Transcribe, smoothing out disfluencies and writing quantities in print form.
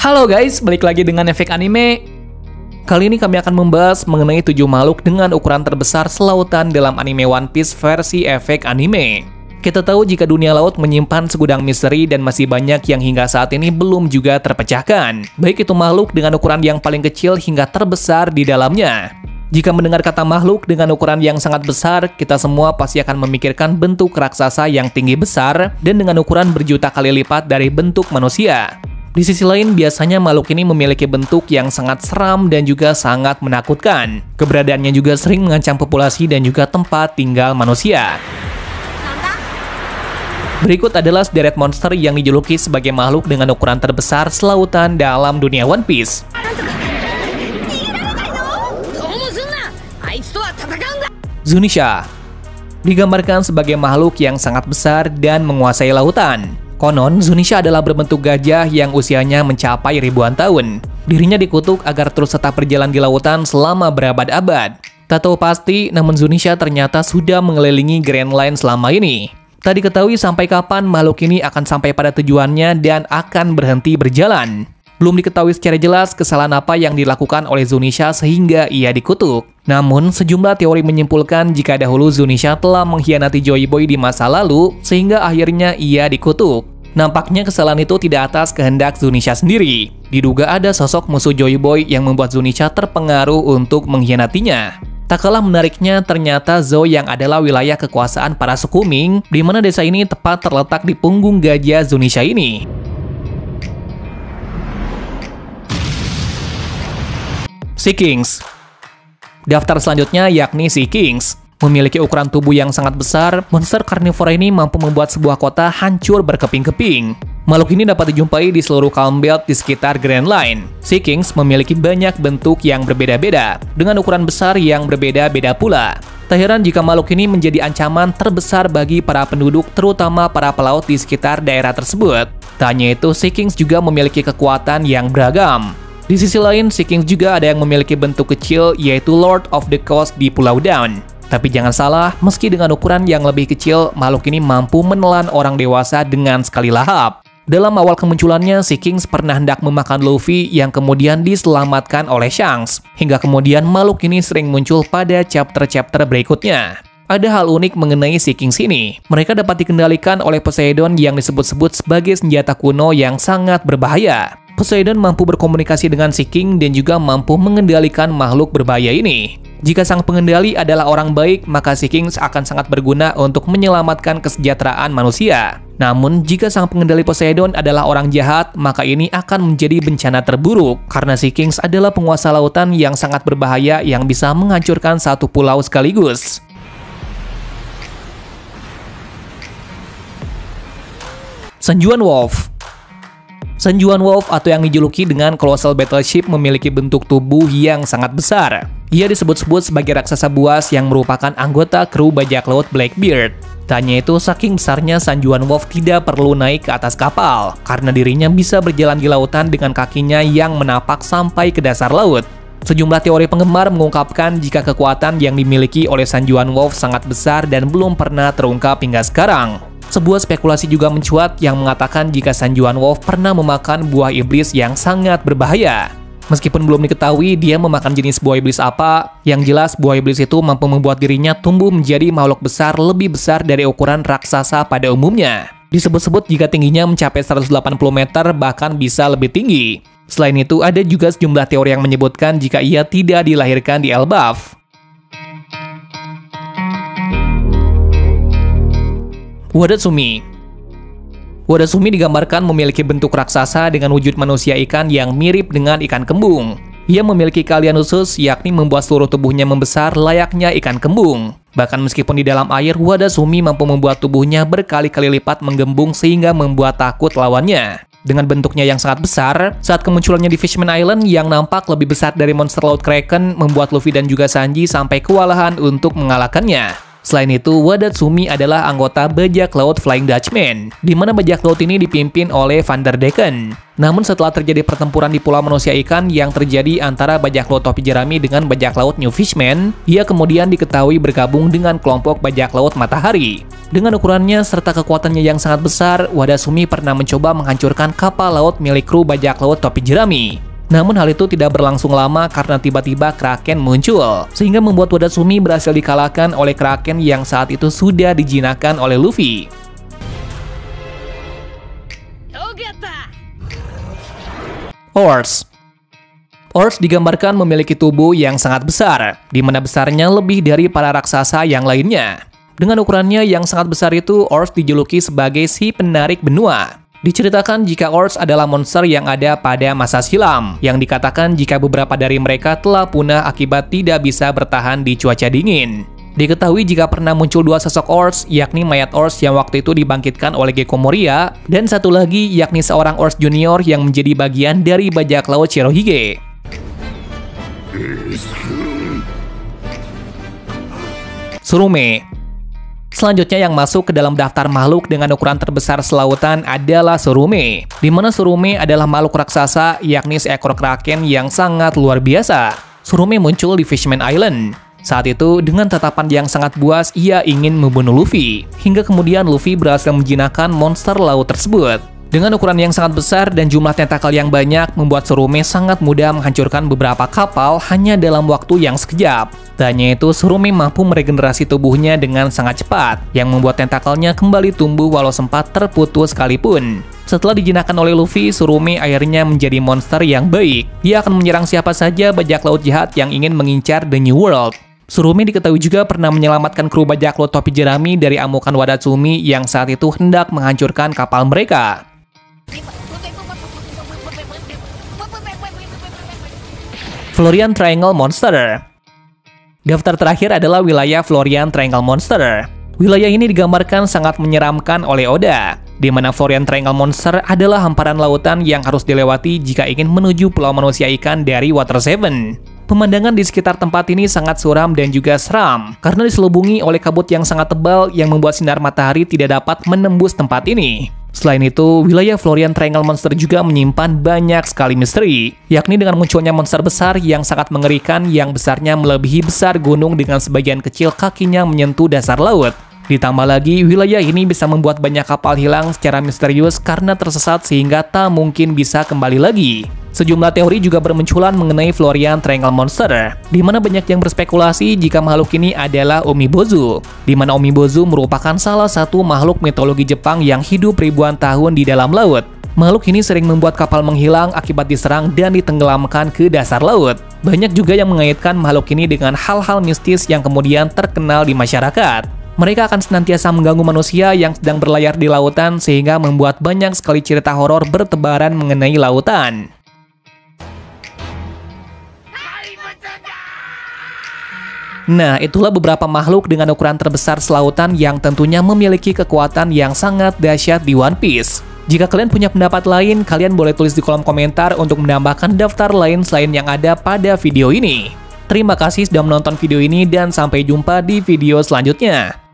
Halo guys, balik lagi dengan Efek Anime. Kali ini kami akan membahas mengenai 7 makhluk dengan ukuran terbesar selautan dalam anime One Piece versi Efek Anime. Kita tahu jika dunia laut menyimpan segudang misteri dan masih banyak yang hingga saat ini belum juga terpecahkan. Baik itu makhluk dengan ukuran yang paling kecil hingga terbesar di dalamnya. Jika mendengar kata makhluk dengan ukuran yang sangat besar, kita semua pasti akan memikirkan bentuk raksasa yang tinggi besar dan dengan ukuran berjuta kali lipat dari bentuk manusia. Di sisi lain, biasanya makhluk ini memiliki bentuk yang sangat seram dan juga sangat menakutkan. Keberadaannya juga sering mengancam populasi dan juga tempat tinggal manusia. Berikut adalah sederet monster yang dijuluki sebagai makhluk dengan ukuran terbesar selautan dalam dunia One Piece. Zunisha digambarkan sebagai makhluk yang sangat besar dan menguasai lautan. Konon, Zunisha adalah berbentuk gajah yang usianya mencapai ribuan tahun. Dirinya dikutuk agar terus tetap berjalan di lautan selama berabad-abad. Tak tahu pasti, namun Zunisha ternyata sudah mengelilingi Grand Line selama ini. Tak diketahui sampai kapan makhluk ini akan sampai pada tujuannya dan akan berhenti berjalan. Belum diketahui secara jelas kesalahan apa yang dilakukan oleh Zunisha sehingga ia dikutuk. Namun, sejumlah teori menyimpulkan jika dahulu Zunisha telah mengkhianati Joy Boy di masa lalu, sehingga akhirnya ia dikutuk. Nampaknya kesalahan itu tidak atas kehendak Zunisha sendiri. Diduga ada sosok musuh Joy Boy yang membuat Zunisha terpengaruh untuk mengkhianatinya. Tak kalah menariknya, ternyata Zou yang adalah wilayah kekuasaan para suku Ming, di mana desa ini tepat terletak di punggung gajah Zunisha ini. Sea Kings. Daftar selanjutnya yakni Sea Kings. Memiliki ukuran tubuh yang sangat besar, monster karnivora ini mampu membuat sebuah kota hancur berkeping-keping. Makhluk ini dapat dijumpai di seluruh Calm Belt di sekitar Grand Line. Sea Kings memiliki banyak bentuk yang berbeda-beda, dengan ukuran besar yang berbeda-beda pula. Tak heran jika makhluk ini menjadi ancaman terbesar bagi para penduduk, terutama para pelaut di sekitar daerah tersebut. Tak hanya itu, Sea Kings juga memiliki kekuatan yang beragam. Di sisi lain, Sea Kings juga ada yang memiliki bentuk kecil, yaitu Lord of the Coast di Pulau Dawn. Tapi jangan salah, meski dengan ukuran yang lebih kecil, makhluk ini mampu menelan orang dewasa dengan sekali lahap. Dalam awal kemunculannya, Sea Kings pernah hendak memakan Luffy yang kemudian diselamatkan oleh Shanks. Hingga kemudian makhluk ini sering muncul pada chapter-chapter berikutnya. Ada hal unik mengenai Sea Kings ini. Mereka dapat dikendalikan oleh Poseidon yang disebut-sebut sebagai senjata kuno yang sangat berbahaya. Poseidon mampu berkomunikasi dengan Sea King dan juga mampu mengendalikan makhluk berbahaya ini. Jika sang pengendali adalah orang baik, maka Sea Kings akan sangat berguna untuk menyelamatkan kesejahteraan manusia. Namun, jika sang pengendali Poseidon adalah orang jahat, maka ini akan menjadi bencana terburuk, karena Sea Kings adalah penguasa lautan yang sangat berbahaya yang bisa menghancurkan satu pulau sekaligus. Sanjuan Wolf. Sanjuan Wolf atau yang dijuluki dengan Colossal Battleship memiliki bentuk tubuh yang sangat besar. Ia disebut-sebut sebagai raksasa buas yang merupakan anggota kru bajak laut Blackbeard. Tak hanya itu, saking besarnya Sanjuan Wolf tidak perlu naik ke atas kapal, karena dirinya bisa berjalan di lautan dengan kakinya yang menapak sampai ke dasar laut. Sejumlah teori penggemar mengungkapkan jika kekuatan yang dimiliki oleh Sanjuan Wolf sangat besar dan belum pernah terungkap hingga sekarang. Sebuah spekulasi juga mencuat yang mengatakan jika Sanjuan Wolf pernah memakan buah iblis yang sangat berbahaya. Meskipun belum diketahui dia memakan jenis buah iblis apa, yang jelas buah iblis itu mampu membuat dirinya tumbuh menjadi makhluk besar lebih besar dari ukuran raksasa pada umumnya. Disebut-sebut jika tingginya mencapai 180 meter bahkan bisa lebih tinggi. Selain itu, ada juga sejumlah teori yang menyebutkan jika ia tidak dilahirkan di Elbaf. Wadatsumi. Wadatsumi digambarkan memiliki bentuk raksasa dengan wujud manusia ikan yang mirip dengan ikan kembung. Ia memiliki keahlian khusus, yakni membuat seluruh tubuhnya membesar layaknya ikan kembung. Bahkan meskipun di dalam air, Wadatsumi mampu membuat tubuhnya berkali-kali lipat menggembung sehingga membuat takut lawannya. Dengan bentuknya yang sangat besar, saat kemunculannya di Fishman Island yang nampak lebih besar dari monster laut Kraken, membuat Luffy dan juga Sanji sampai kewalahan untuk mengalahkannya. Selain itu, Wadatsumi adalah anggota bajak laut Flying Dutchman, di mana bajak laut ini dipimpin oleh Van der Decken. Namun setelah terjadi pertempuran di Pulau Manusia Ikan yang terjadi antara bajak laut topi jerami dengan bajak laut New Fishman, ia kemudian diketahui bergabung dengan kelompok bajak laut Matahari. Dengan ukurannya serta kekuatannya yang sangat besar, Wadazumi pernah mencoba menghancurkan kapal laut milik kru bajak laut topi jerami. Namun hal itu tidak berlangsung lama karena tiba-tiba Kraken muncul, sehingga membuat Wadazumi berhasil dikalahkan oleh Kraken yang saat itu sudah dijinakkan oleh Luffy. Oars. Oars digambarkan memiliki tubuh yang sangat besar, di mana besarnya lebih dari para raksasa yang lainnya. Dengan ukurannya yang sangat besar itu, Oars dijuluki sebagai si penarik benua. Diceritakan jika Oars adalah monster yang ada pada masa silam, yang dikatakan jika beberapa dari mereka telah punah akibat tidak bisa bertahan di cuaca dingin. Diketahui jika pernah muncul dua sosok Oars, yakni mayat Oars yang waktu itu dibangkitkan oleh Gekko Moria, dan satu lagi yakni seorang Oars junior yang menjadi bagian dari bajak laut Shirohige. Tsurume. Selanjutnya yang masuk ke dalam daftar makhluk dengan ukuran terbesar selautan adalah Tsurume, di mana Tsurume adalah makhluk raksasa yakni seekor kraken yang sangat luar biasa. Tsurume muncul di Fishman Island. Saat itu, dengan tatapan yang sangat buas, ia ingin membunuh Luffy. Hingga kemudian Luffy berhasil menjinakkan monster laut tersebut. Dengan ukuran yang sangat besar dan jumlah tentakel yang banyak, membuat Tsurume sangat mudah menghancurkan beberapa kapal hanya dalam waktu yang sekejap. Tak hanya itu, Tsurume mampu meregenerasi tubuhnya dengan sangat cepat, yang membuat tentakelnya kembali tumbuh walau sempat terputus sekalipun. Setelah dijinakkan oleh Luffy, Tsurume akhirnya menjadi monster yang baik. Ia akan menyerang siapa saja bajak laut jahat yang ingin mengincar The New World. Tsurume diketahui juga pernah menyelamatkan kru bajak laut topi jerami dari amukan Wadazumi yang saat itu hendak menghancurkan kapal mereka. Florian Triangle Monster. Daftar terakhir adalah wilayah Florian Triangle Monster. Wilayah ini digambarkan sangat menyeramkan oleh Oda, di mana Florian Triangle Monster adalah hamparan lautan yang harus dilewati jika ingin menuju pulau manusia ikan dari Water 7. Pemandangan di sekitar tempat ini sangat suram dan juga seram, karena diselubungi oleh kabut yang sangat tebal yang membuat sinar matahari tidak dapat menembus tempat ini. Selain itu, wilayah Florian Triangle Monster juga menyimpan banyak sekali misteri, yakni dengan munculnya monster besar yang sangat mengerikan yang besarnya melebihi besar gunung dengan sebagian kecil kakinya menyentuh dasar laut. Ditambah lagi, wilayah ini bisa membuat banyak kapal hilang secara misterius karena tersesat sehingga tak mungkin bisa kembali lagi. Sejumlah teori juga bermunculan mengenai Florian Triangle Monster, di mana banyak yang berspekulasi jika makhluk ini adalah Umibozu, di mana Umibozu merupakan salah satu makhluk mitologi Jepang yang hidup ribuan tahun di dalam laut. Makhluk ini sering membuat kapal menghilang akibat diserang dan ditenggelamkan ke dasar laut. Banyak juga yang mengaitkan makhluk ini dengan hal-hal mistis yang kemudian terkenal di masyarakat. Mereka akan senantiasa mengganggu manusia yang sedang berlayar di lautan sehingga membuat banyak sekali cerita horor bertebaran mengenai lautan. Nah, itulah beberapa makhluk dengan ukuran terbesar selautan yang tentunya memiliki kekuatan yang sangat dahsyat di One Piece. Jika kalian punya pendapat lain, kalian boleh tulis di kolom komentar untuk menambahkan daftar lain selain yang ada pada video ini. Terima kasih sudah menonton video ini dan sampai jumpa di video selanjutnya.